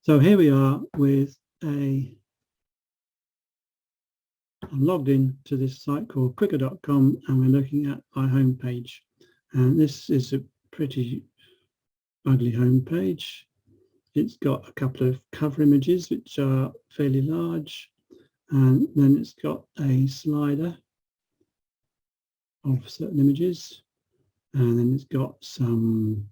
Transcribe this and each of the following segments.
So here we are with I'm logged in to this site called quicker.com, and we're looking at my home page. And this is a pretty ugly home page. It's got a couple of cover images which are fairly large, and then it's got a slider of certain images, and then it's got some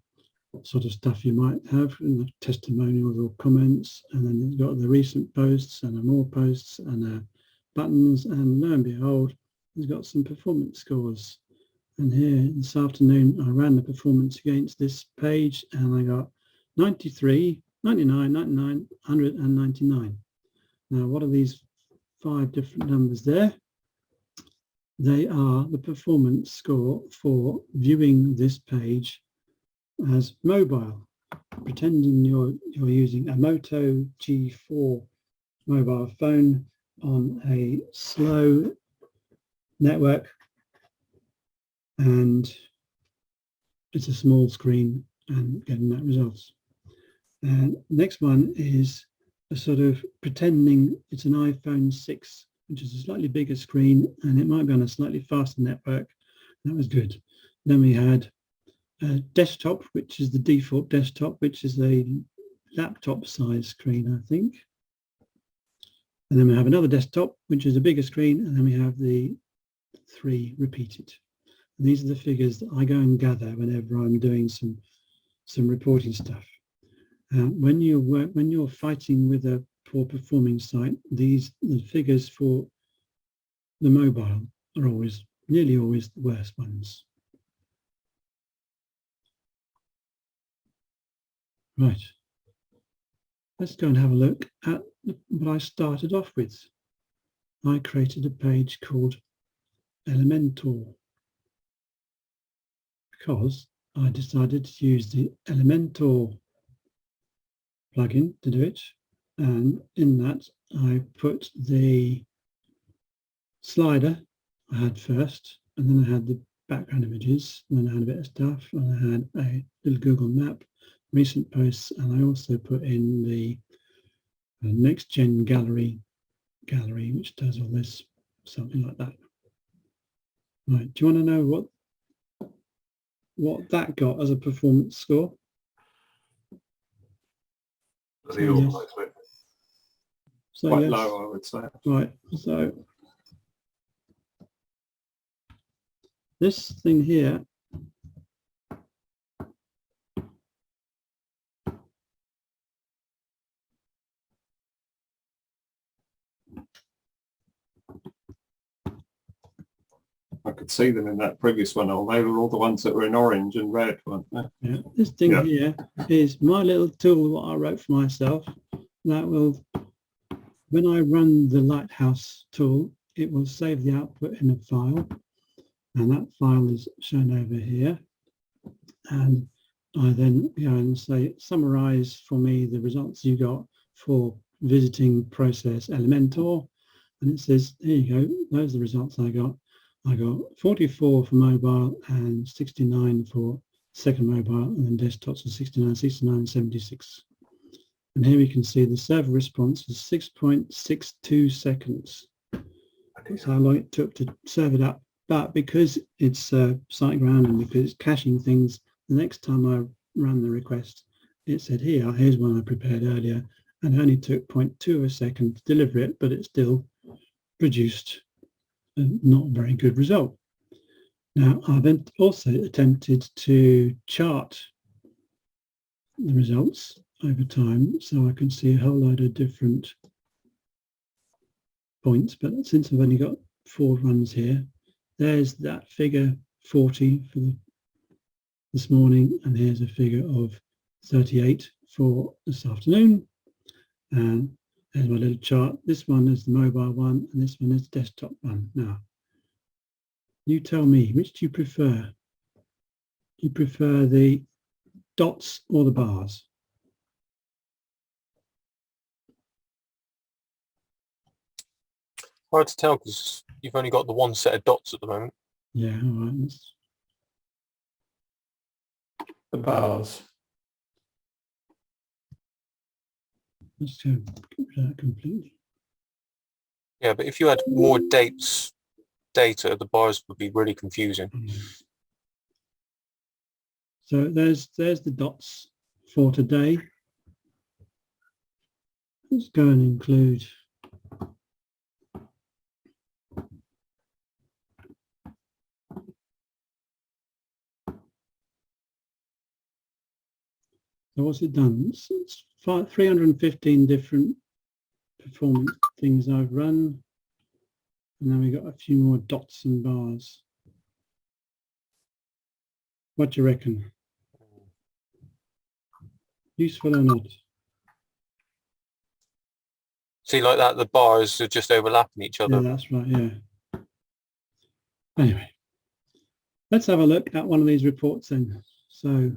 sort of stuff you might have in the testimonials or comments, and then it's got the recent posts and more posts and buttons, and lo and behold, it's got some performance scores. And here this afternoon I ran the performance against this page and I got 93, 99, 99, 100 and 99. Now what are these 5 different numbers there? They are the performance score for viewing this page as mobile, pretending you're using a Moto G4 mobile phone on a slow network, and it's a small screen and getting that results. And next one is a sort of pretending it's an iPhone 6, which is a slightly bigger screen, and it might be on a slightly faster network. That was good. Then we had a desktop, which is the default desktop, which is a laptop size screen, I think. And then we have another desktop, which is a bigger screen, and then we have the 3 repeated. And these are the figures that I go and gather whenever I'm doing some reporting stuff. When you're fighting with a poor performing site, the figures for the mobile are nearly always the worst ones. Right. Let's go and have a look at what I started off with. I created a page called Elementor because I decided to use the Elementor plugin to do it. And in that, I put the slider I had first, and then I had the background images, and then I had a bit of stuff, and I had a little Google map, recent posts, and I also put in the next gen gallery, which does all this, something like that. Right, do you want to know what that got as a performance score? So yes. Quite low, I would say. Right, so this thing here I could see them in that previous one. They were all the ones that were in orange and red, weren't they? Yeah, this thing here is my little tool what I wrote for myself. That will, when I run the Lighthouse tool, it will save the output in a file, and that file is shown over here. And I then go and say, summarize for me the results you got for visiting process Elementor, and it says, here you go, those are the results I got. I got 44 for mobile and 69 for second mobile, and then desktops are 69, 69, 76. And here we can see the server response is 6.62 seconds. That's how long it took to serve it up. But because it's SiteGround and because it's caching things, the next time I ran the request, it said, here's one I prepared earlier, and it only took 0.2 of a second to deliver it, but it still produced not a very good result. Now, I've then also attempted to chart the results over time, so I can see a whole load of different points, but since I've only got 4 runs here, there's that figure 40 for this morning, and here's a figure of 38 for this afternoon, and there's my little chart. This one is the mobile one, and this one is the desktop one. Now, you tell me, which do you prefer? Do you prefer the dots or the bars? Hard to tell because you've only got the one set of dots at the moment. Yeah, all right. The bars. Let's go get rid of that completely. Yeah, but if you had more dates, data, the bars would be really confusing. So there's the dots for today. Let's go and include so what's it done? It's 315 different performance things I've run, and then we got a few more dots and bars. What do you reckon? Useful or not? See, like that, the bars are just overlapping each other. Yeah, that's right, yeah. Anyway, let's have a look at one of these reports then. So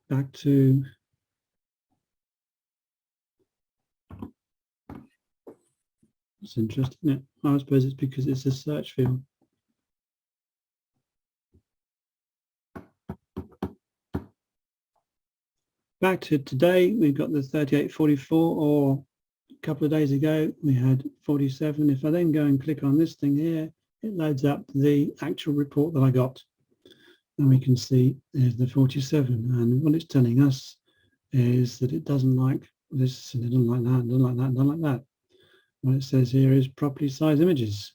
back to it's interesting, isn't it? I suppose it's because it's a search field. Back to today, we've got the 3844, or a couple of days ago we had 47. If I then go and click on this thing here, it loads up the actual report that I got. And we can see there's the 47. And what it's telling us is that it doesn't like this, and it doesn't like that, and doesn't like that, and doesn't like that. What it says here is properly sized images.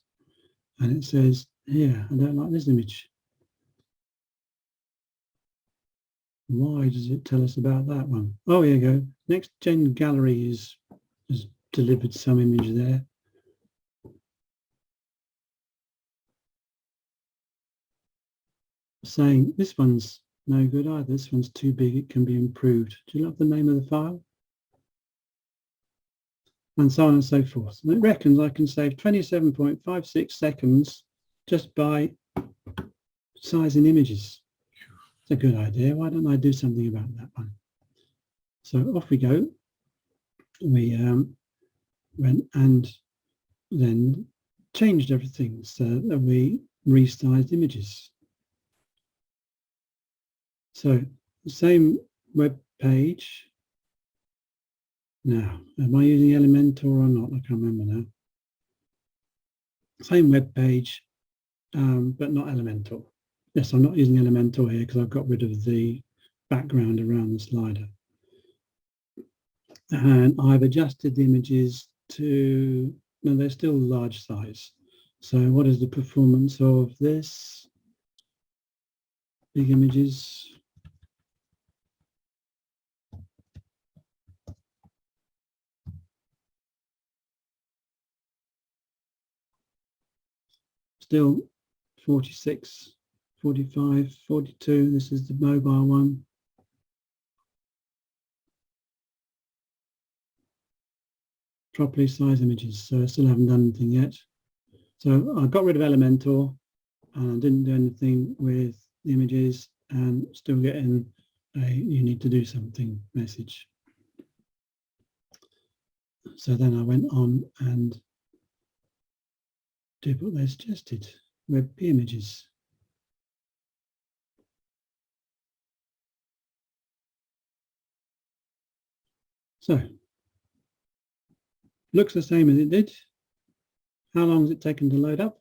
And it says here, I don't like this image. Why does it tell us about that one? Oh, here you go. Next Gen Gallery has delivered some image there. Saying this one's no good either. This one's too big. It can be improved. Do you love the name of the file? And so on and so forth. And it reckons I can save 27.56 seconds just by sizing images. It's a good idea. Why don't I do something about that one? So off we go. We went and then changed everything so that we resized images. So the same web page. Now, am I using Elementor or not? I can't remember now. Same web page, but not Elementor. Yes, I'm not using Elementor here because I've got rid of the background around the slider. And I've adjusted the images to, no, they're still large size. So what is the performance of this? Big images. Still 46, 45, 42. This is the mobile one. Properly sized images. So I still haven't done anything yet. So I got rid of Elementor and I didn't do anything with the images, and still getting a you need to do something message. So then I went on and did what they suggested, WebP images. So, looks the same as it did. How long has it taken to load up?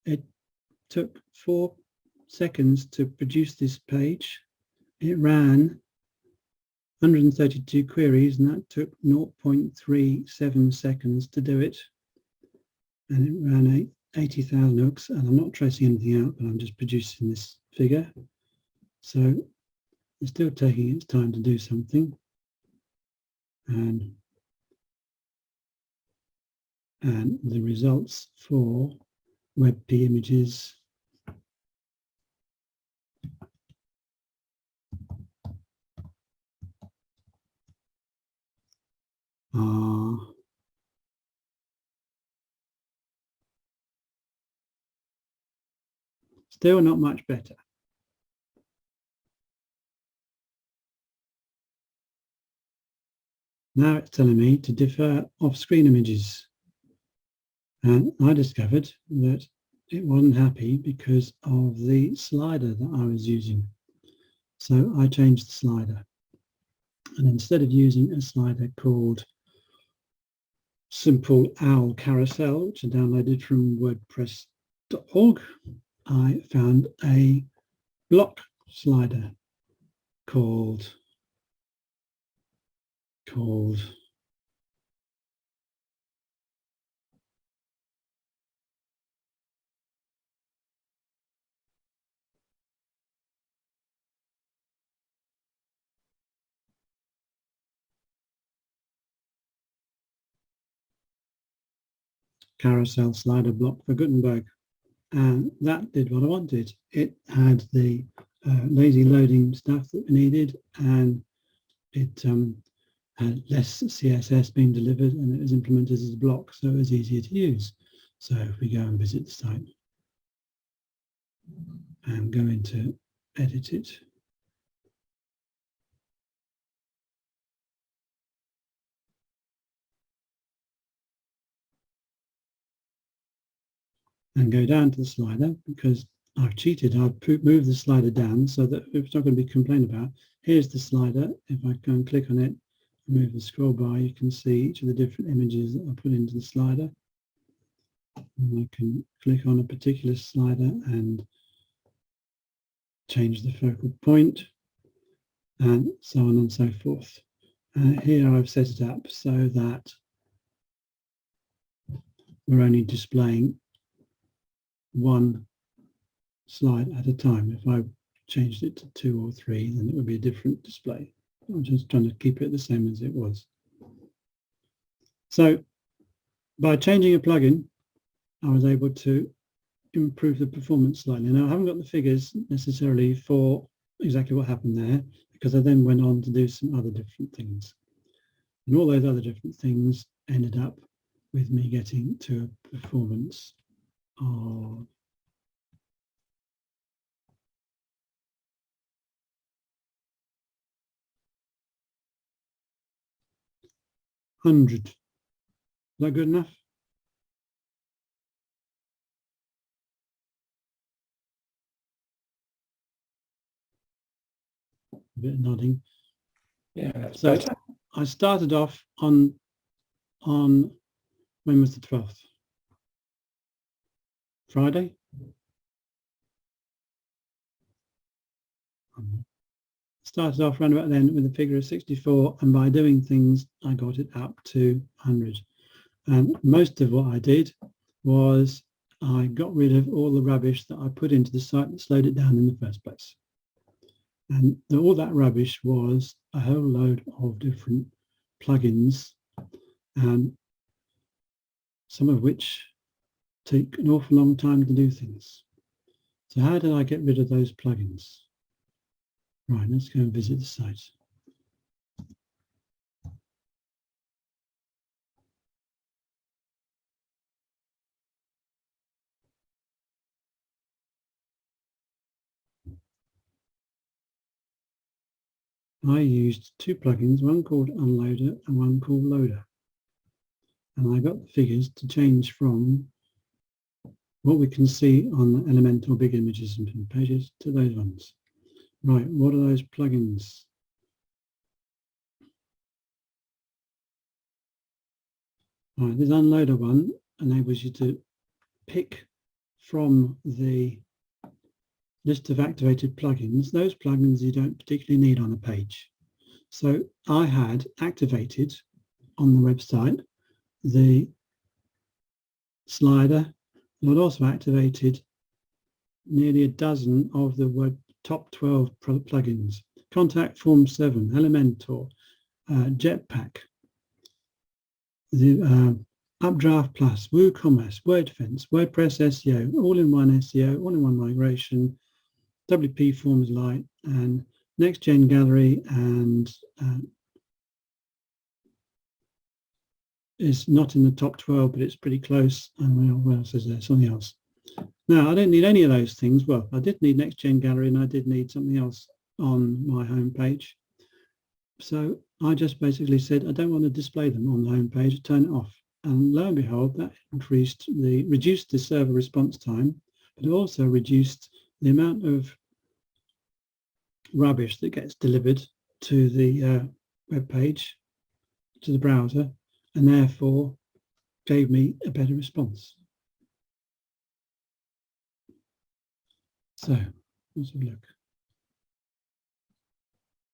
It took 4 seconds to produce this page. It ran 132 queries, and that took 0.37 seconds to do it. And it ran 80,000 hooks, and I'm not tracing anything out, but I'm just producing this figure. So it's still taking its time to do something. And the results for WebP images are still not much better. Now it's telling me to defer off-screen images. And I discovered that it wasn't happy because of the slider that I was using. So I changed the slider. And instead of using a slider called Simple Owl Carousel, which I downloaded from WordPress.org, I found a block slider called Carousel Slider Block for Gutenberg. And that did what I wanted. It had the lazy loading stuff that we needed, and it had less CSS being delivered, and it was implemented as a block, so it was easier to use. So if we go and visit the site and go into edit it, and go down to the slider, because I've cheated. I've moved the slider down so that it's not going to be complained about. Here's the slider. If I go and click on it, move the scroll bar, you can see each of the different images that I put into the slider. And I can click on a particular slider and change the focal point, and so on and so forth. Here I've set it up so that we're only displaying one slide at a time. If I changed it to 2 or 3, then it would be a different display. I'm just trying to keep it the same as it was. So by changing a plugin, I was able to improve the performance slightly. Now, I haven't got the figures necessarily for exactly what happened there, because I then went on to do some other different things. And all those other different things ended up with me getting to a performance of 100. Is that good enough? A bit of nodding. Yeah. So I started off on when was the 12th? Friday? Started off around about then with a figure of 64, and by doing things I got it up to 100. And most of what I did was I got rid of all the rubbish that I put into the site that slowed it down in the first place. And all that rubbish was a whole load of different plugins, and some of which take an awful long time to do things. So how did I get rid of those plugins? Right, let's go and visit the site. I used 2 plugins, one called Unloader and one called Loader. And I got the figures to change from what we can see on the Elementor big images and pages to those ones. Right, what are those plugins? Right, this Unloader one enables you to pick from the list of activated plugins those plugins you don't particularly need on a page. So I had activated on the website the slider, and I'd also activated nearly a dozen of the top 12 plugins: Contact Form 7, Elementor, Jetpack, the Updraft Plus, WooCommerce, WordFence, WordPress SEO, all-in-one SEO, all-in-one migration, WP Forms Lite, and Next Gen Gallery, and is not in the top 12, but it's pretty close. And what else is there? Something else. Now, I don't need any of those things. Well, I did need Next Gen Gallery, and I did need something else on my home page. So I just basically said, I don't want to display them on the home page, turn it off. And lo and behold, that reduced the server response time but it also reduced the amount of rubbish that gets delivered to the web page, to the browser, and therefore gave me a better response. So let's have a look.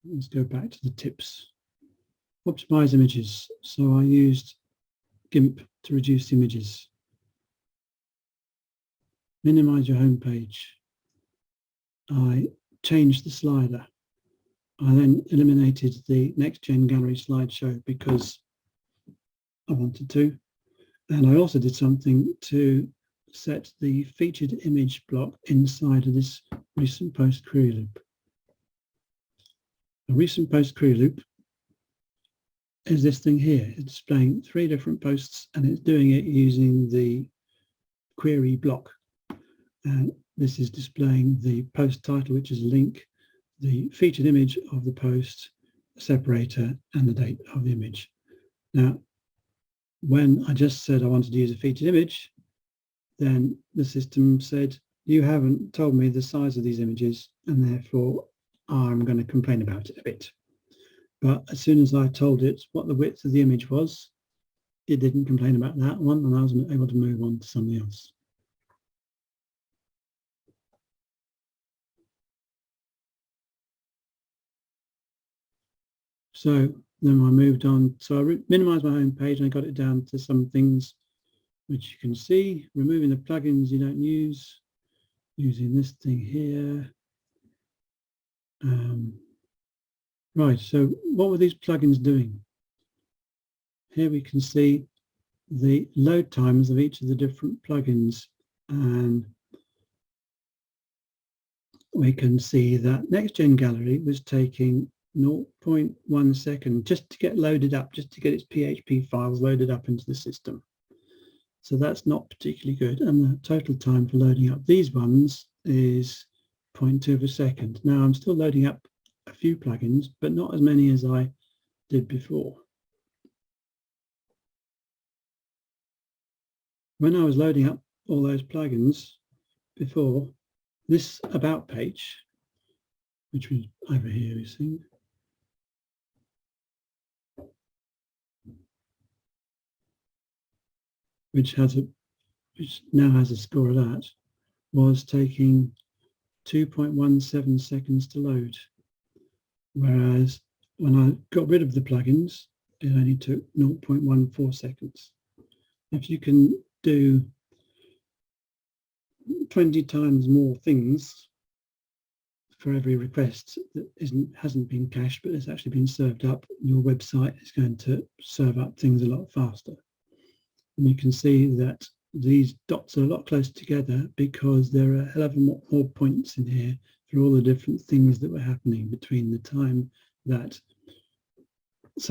Let's go back to the tips. Optimize images. So I used GIMP to reduce images. Minimize your home page. I changed the slider. I then eliminated the next gen gallery slideshow because I wanted to. And I also did something to set the featured image block inside of this recent post query loop. A recent post query loop is this thing here. It's displaying 3 different posts and it's doing it using the query block. And this is displaying the post title, which is a link, the featured image of the post, a separator, and the date of the image. Now, when I just said I wanted to use a featured image, then the system said, you haven't told me the size of these images, and therefore I'm going to complain about it a bit. But as soon as I told it what the width of the image was, it didn't complain about that one, and I was able to move on to something else. So then I moved on. So I minimized my home page and I got it down to some things which you can see, removing the plugins you don't use, using this thing here. Right, so what were these plugins doing? Here we can see the load times of each of the different plugins, and we can see that Next Gen Gallery was taking 0.1 second just to get loaded up, just to get its PHP files loaded up into the system. So that's not particularly good. And the total time for loading up these ones is 0.2 of a second. Now I'm still loading up a few plugins, but not as many as I did before. When I was loading up all those plugins before, this about page, which was over here, you see, which now has a score of that, was taking 2.17 seconds to load. Whereas when I got rid of the plugins, it only took 0.14 seconds. If you can do 20 times more things for every request that hasn't been cached but has actually been served up, your website is going to serve up things a lot faster. And you can see that these dots are a lot closer together because there are a hell of a lot more points in here for all the different things that were happening between the time that this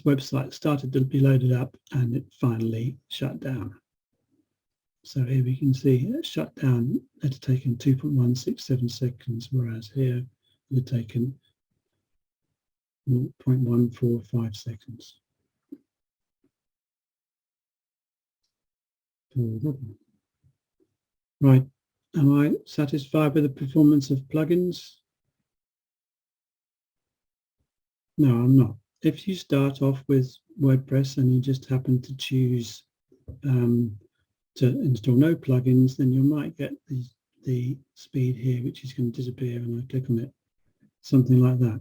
website started to be loaded up and it finally shut down. So here we can see it shut down. It had taken 2.167 seconds, whereas here it had taken 0.145 seconds. Right, am I satisfied with the performance of plugins? No, I'm not. If you start off with WordPress and you just happen to choose to install no plugins, then you might get the speed here, which is going to disappear when I click on it, something like that.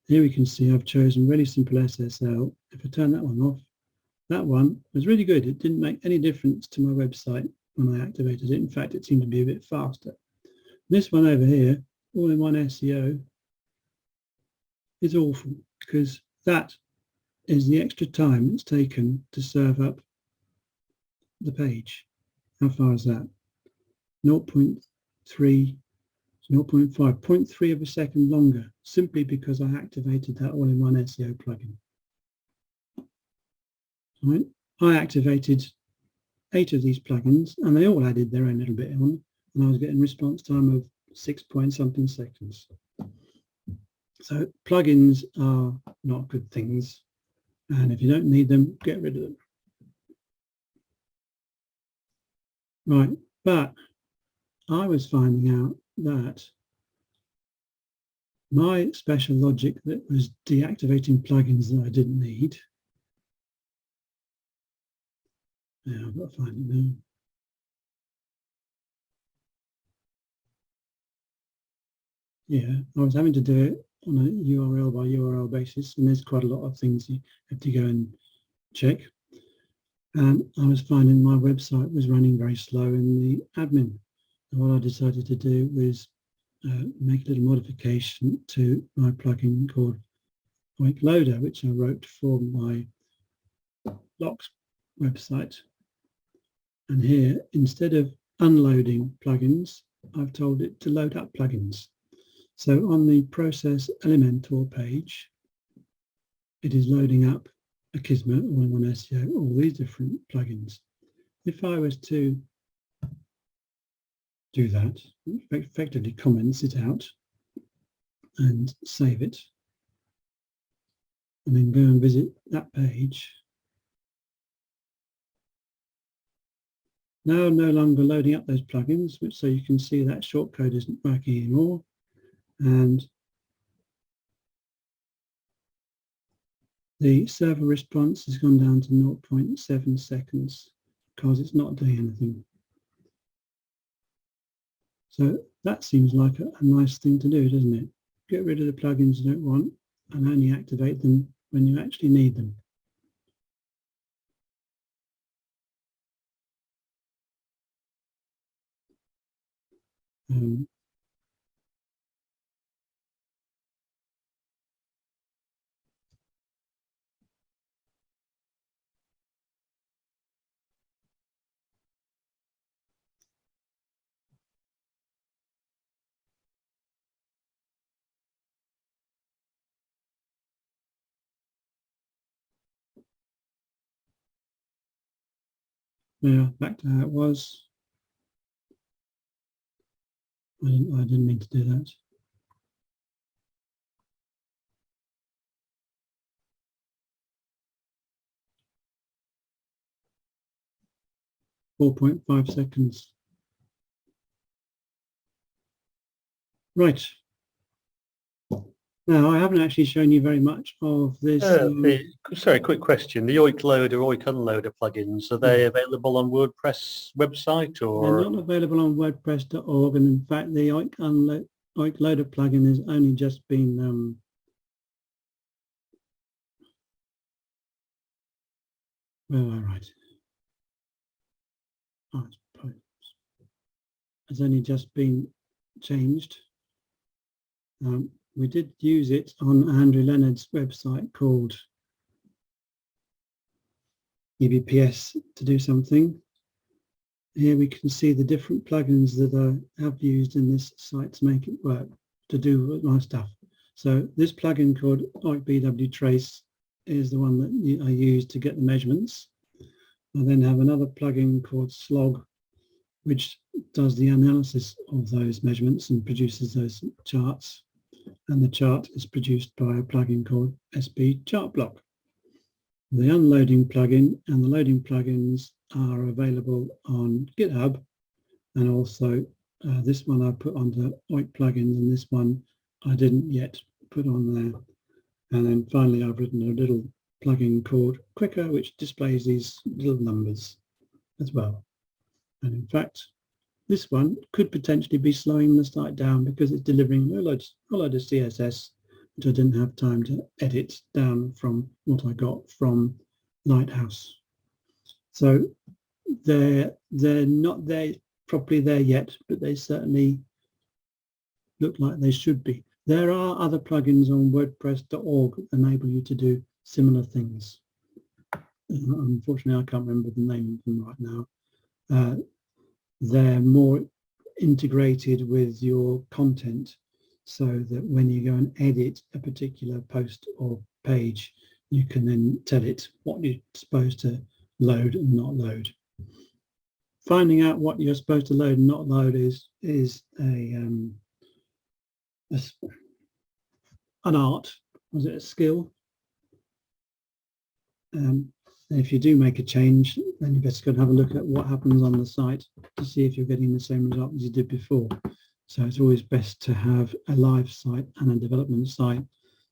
Here we can see I've chosen really simple SSL. If I turn that one off, that one was really good. It didn't make any difference to my website when I activated it. In fact, it seemed to be a bit faster. This one over here, all-in-one SEO, is awful because that is the extra time it's taken to serve up the page. How far is that? 0.3, 0.5, 0.3 of a second longer, simply because I activated that all-in-one SEO plugin. Right. I activated 8 of these plugins and they all added their own little bit on, and I was getting response time of 6-point-something seconds. So plugins are not good things, and if you don't need them, get rid of them. Right, But I was finding out that my special logic that was deactivating plugins that I didn't need. Now I've got to find it now. Yeah, I was having to do it on a URL by URL basis, and there's quite a lot of things you have to go and check. And I was finding my website was running very slow in the admin. And what I decided to do was make a little modification to my plugin called Oik Loader, which I wrote for my blocks website. And here, instead of unloading plugins, I've told it to load up plugins. So on the Process Elementor page, it is loading up Akismet, All-in-One SEO, all these different plugins. If I was to do that, it effectively comments it out and save it, and then go and visit that page. Now I'm no longer loading up those plugins, which so you can see that shortcode isn't working anymore. And the server response has gone down to 0.7 seconds because it's not doing anything. So that seems like a nice thing to do, doesn't it? Get rid of the plugins you don't want and only activate them when you actually need them. Now back to how it was. I didn't mean to do that. .5 seconds. Right. Now, I haven't actually shown you very much of this. Sorry, quick question. The Oik Loader, Oik Unloader plugins, are they available on WordPress website or? They're not available on WordPress.org, and in fact, the Oik Loader plugin has only just been where am I right? Oh, it's only just been changed. We did use it on Andrew Leonard's website called EBPS to do something. Here we can see the different plugins that I have used in this site to make it work, to do my stuff. So this plugin called BW Trace is the one that I use to get the measurements. I then have another plugin called Slog, which does the analysis of those measurements and produces those charts. And the chart is produced by a plugin called SB Chart Block. The unloading plugin and the loading plugins are available on GitHub, and also this one I put onto Oik plugins, and this one I didn't yet put on there. And then finally I've written a little plugin called Quicker, which displays these little numbers as well. And in fact, this one could potentially be slowing the site down because it's delivering a load of CSS, which I didn't have time to edit down from what I got from Lighthouse. So they're not there properly there yet, but they certainly look like they should be. There are other plugins on WordPress.org that enable you to do similar things. Unfortunately, I can't remember the name of them right now. They're more integrated with your content so that when you go and edit a particular post or page, you can then tell it what you're supposed to load and not load. Finding out what you're supposed to load and not load is an art. Was it a skill? And if you do make a change, then you best go and have a look at what happens on the site to see if you're getting the same result as you did before. So it's always best to have a live site and a development site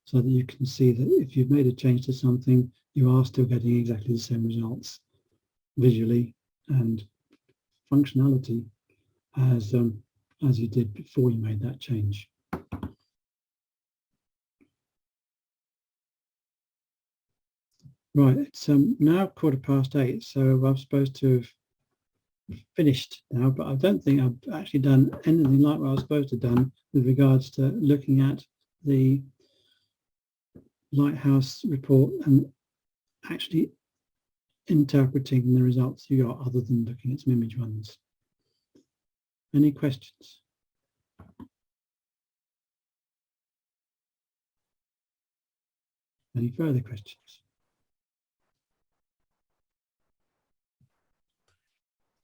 so that you can see that if you've made a change to something, you are still getting exactly the same results visually and functionality as you did before you made that change. Right, it's now 8:15, so I'm supposed to have finished now, but I don't think I've actually done anything like what I was supposed to have done with regards to looking at the Lighthouse report and actually interpreting the results you got, other than looking at some image ones. Any questions? Any further questions?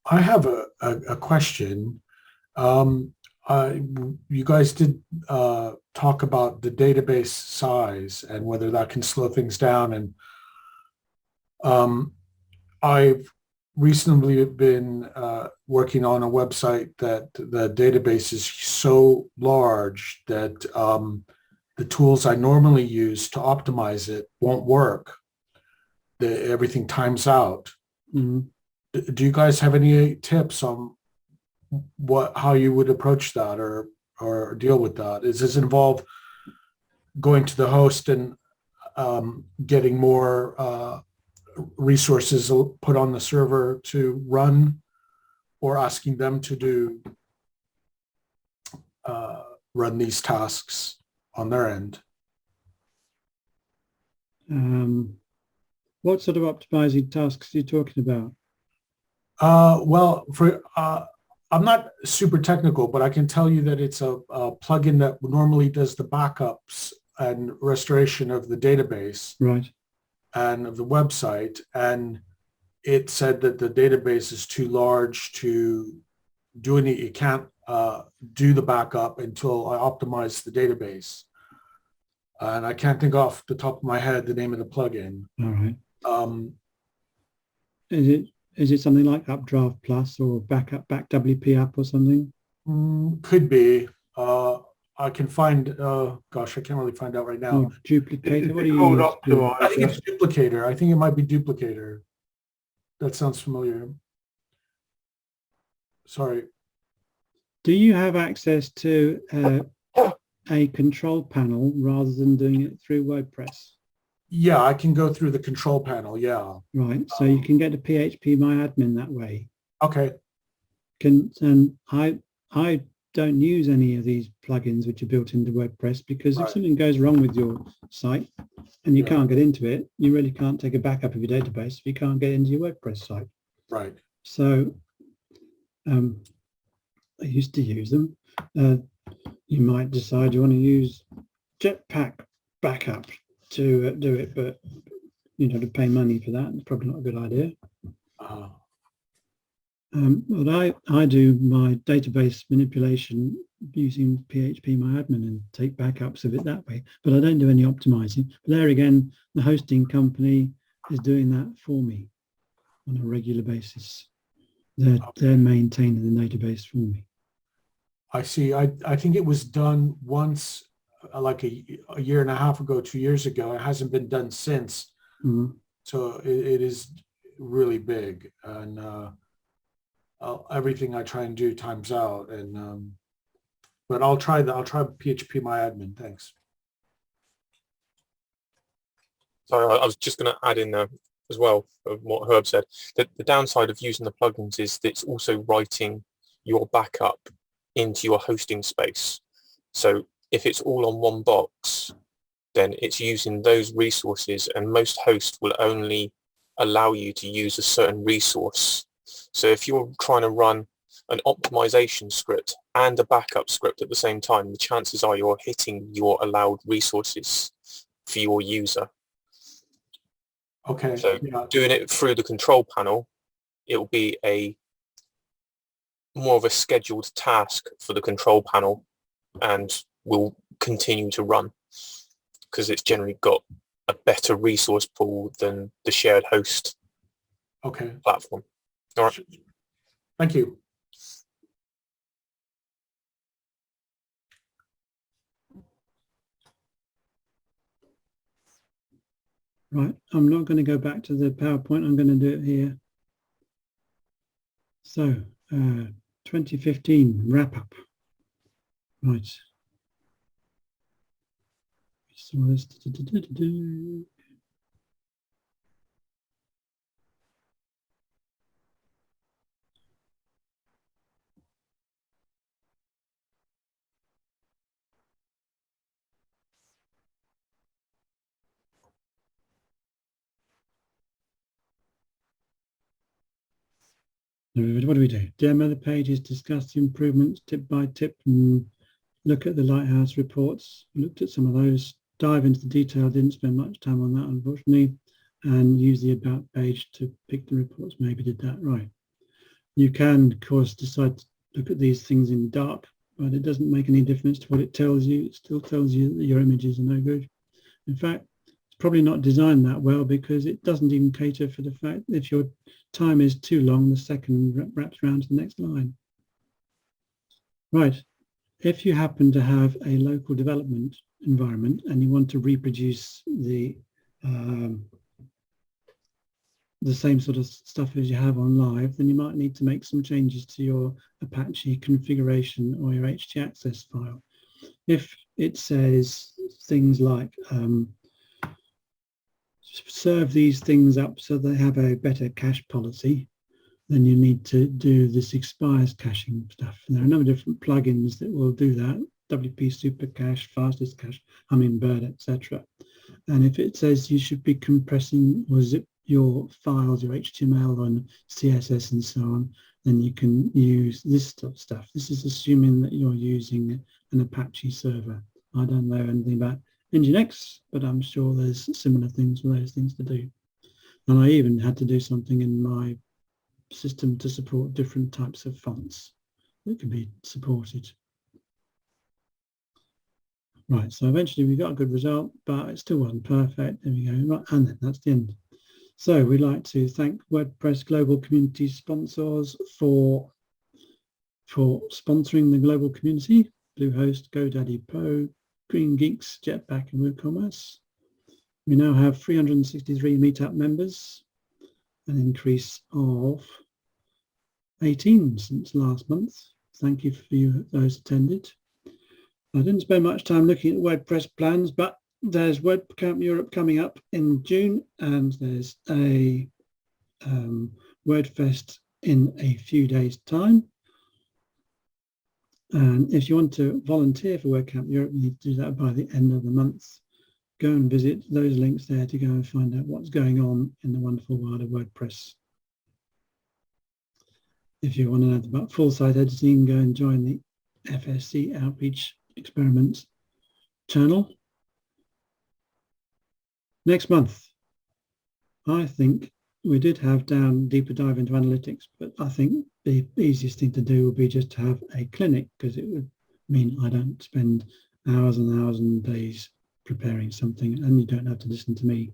I have a question. You guys did talk about the database size and whether that can slow things down. And I've recently been working on a website that the database is so large that the tools I normally use to optimize it won't work. Everything times out. Mm-hmm. Do you guys have any tips on how you would approach that or deal with that? Does this involve going to the host and getting more resources put on the server to run, or asking them to do run these tasks on their end? What sort of optimizing tasks are you talking about? Well, I'm not super technical, but I can tell you that it's a plugin that normally does the backups and restoration of the database, right, and of the website. And it said that the database is too large to do any. It can't do the backup until I optimize the database. And I can't think off the top of my head the name of the plugin. All right. Is it something like Updraft Plus or back WP Up or something? Could be. I can find, gosh, I can't really find out right now. Or Duplicator? What do you Code use? Optimizer. I think it's Duplicator. I think it might be Duplicator. That sounds familiar. Sorry. Do you have access to a control panel rather than doing it through WordPress? Yeah, I can go through the control panel. Yeah. Right. So you can get a PHP My Admin that way. Okay. And I don't use any of these plugins which are built into WordPress, because if something goes wrong with your site and you can't get into it, you really can't take a backup of your database if you can't get into your WordPress site. Right. So I used to use them. You might decide you want to use Jetpack Backup to do it, but to pay money for that, it's probably not a good idea. But I do my database manipulation using PHP My Admin and take backups of it that way, but I don't do any optimizing. But there again, the hosting company is doing that for me on a regular basis. They're maintaining the database for me. I see. I think it was done once, like a year and a half ago, 2 years ago. It hasn't been done since. Mm-hmm. So it is really big, and everything I try and do times out. And but I'll try PHP My Admin. Thanks. Sorry, I was just going to add in there as well of what Herb said. That the downside of using the plugins is that it's also writing your backup into your hosting space. So if it's all on one box, then it's using those resources, and most hosts will only allow you to use a certain resource. So if you're trying to run an optimization script and a backup script at the same time, the chances are you're hitting your allowed resources for your user. Okay. So doing it through the control panel, it will be more of a scheduled task for the control panel, and will continue to run because it's generally got a better resource pool than the shared host Okay. platform. All right. Thank you. Right, I'm not going to go back to the PowerPoint. I'm going to do it here. So, 2015 wrap up. Right. So this. What do we do? Demo the pages, discuss the improvements tip by tip, and look at the Lighthouse reports. Looked at some of those, dive into the detail, didn't spend much time on that, unfortunately, and use the about page to pick the reports. Maybe did that right. You can, of course, decide to look at these things in dark, but it doesn't make any difference to what it tells you. It still tells you that your images are no good. In fact, it's probably not designed that well because it doesn't even cater for the fact that if your time is too long, the second wraps around to the next line. Right. If you happen to have a local development environment and you want to reproduce the same sort of stuff as you have on live, then you might need to make some changes to your Apache configuration or your htaccess file. If it says things like serve these things up so they have a better cache policy, then you need to do this expires caching stuff. And there are a number of different plugins that will do that. WP Super Cache, Fastest Cache, Hummingbird, etc. And if it says you should be compressing or zip your files, your HTML and CSS and so on, then you can use this stuff. This is assuming that you're using an Apache server. I don't know anything about Nginx, but I'm sure there's similar things for those things to do. And I even had to do something in my system to support different types of fonts that can be supported. Right, so eventually we got a good result, but it still wasn't perfect. There we go, right, and then that's the end. So we'd like to thank WordPress Global Community sponsors for sponsoring the global community: Bluehost, GoDaddy Pro, Green Geeks, Jetpack and WooCommerce. We now have 363 Meetup members, an increase of 18 since last month. Thank you for those attended. I didn't spend much time looking at WordPress plans, but there's WordCamp Europe coming up in June, and there's a WordFest in a few days' time. And if you want to volunteer for WordCamp Europe, you need to do that by the end of the month. Go and visit those links there to go and find out what's going on in the wonderful world of WordPress. If you want to know about full site editing, go and join the FSC Outreach Experiments channel. Next month, I think we did have deeper dive into analytics, but I think the easiest thing to do would be just to have a clinic, because it would mean I don't spend hours and hours and days preparing something, and you don't have to listen to me.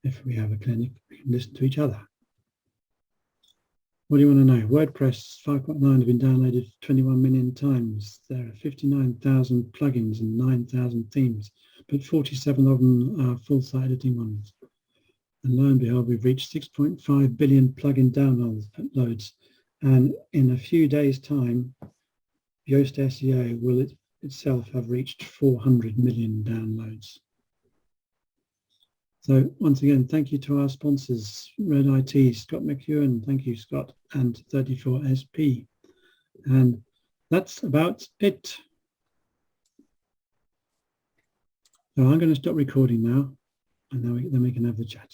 If we have a clinic, we can listen to each other. What do you want to know? WordPress 5.9 have been downloaded 21 million times. There are 59,000 plugins and 9,000 themes, but 47 of them are full site editing ones. And lo and behold, we've reached 6.5 billion plugin downloads. And in a few days' time, Yoast SEO will itself have reached 400 million downloads. So once again, thank you to our sponsors, Red IT, Scott McEwen, thank you, Scott, and 34SP. And that's about it. So I'm going to stop recording now, and then we can have the chat.